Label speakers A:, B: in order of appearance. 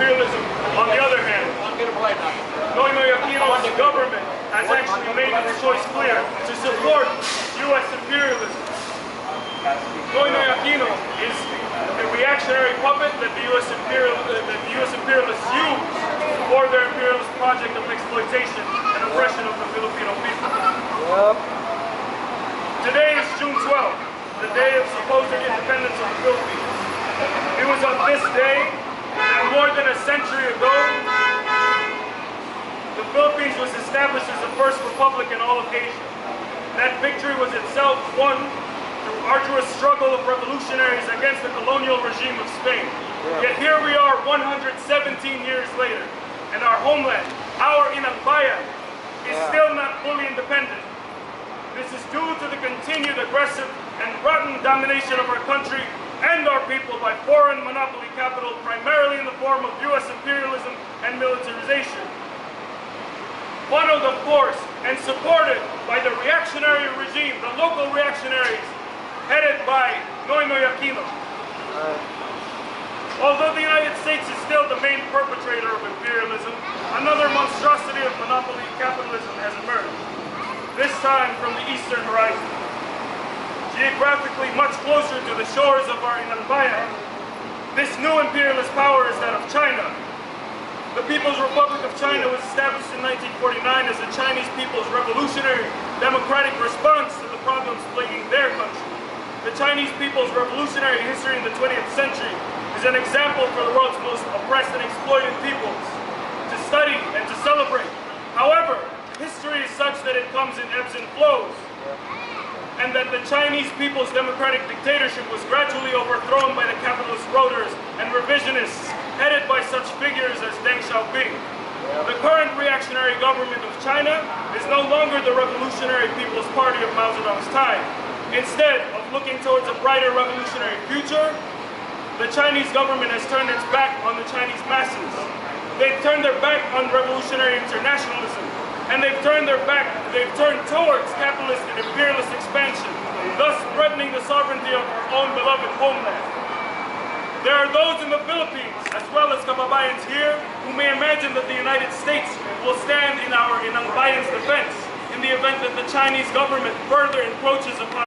A: imperialism, on the other hand. Noynoy Aquino's government has actually made its choice clear to support U.S. imperialism. Noynoy Aquino is a reactionary puppet that the U.S. imperialists use for their imperialist project of exploitation and oppression of the Filipino people. Today is June 12th, the day of supposed independence of the Philippines. It was on this day, and more than a century ago, the Philippines was established as the first republic in all of Asia. That victory was itself won through arduous struggle of revolutionaries against the colonial regime of Spain. Yet here we are 117 years later, and our homeland, our AnakBayan, is still not fully independent. This is due to the continued aggressive and rotten domination of our country and our people by foreign monopoly capital, primarily in the form of U.S. imperialism and militarization. Funneled, of course, and supported by the reactionary regime, the local reactionaries, headed by Noynoy Aquino. Although the United States is still the main perpetrator of imperialism, another monstrosity of monopoly capitalism has emerged, this time from the eastern horizon. Geographically much closer to the shores of our AnakBayan, this new imperialist power is that of China. The People's Republic of China was established in 1949 as the Chinese people's revolutionary democratic response to the problems plaguing their country. The Chinese people's revolutionary history in the 20th century is an example for the world's most oppressed and exploited peoples to study and to celebrate. However, history is such that it comes in ebbs and flows, and that the Chinese people's democratic dictatorship was gradually overthrown by the capitalist roaders and revisionists headed by such figures as Deng Xiaoping. The current reactionary government of China is no longer the Revolutionary People's Party of Mao Zedong's time. Instead of looking towards a brighter revolutionary future, the Chinese government has turned its back on the Chinese masses. They've turned their back on revolutionary internationalism, and they've turned towards capitalist and imperialist expansion, thus threatening the sovereignty of our own beloved homeland. There are those in the Philippines, as well as kababayans here, who may imagine that the United States will stand in our AnakBayan's defense in the event that the Chinese government further encroaches upon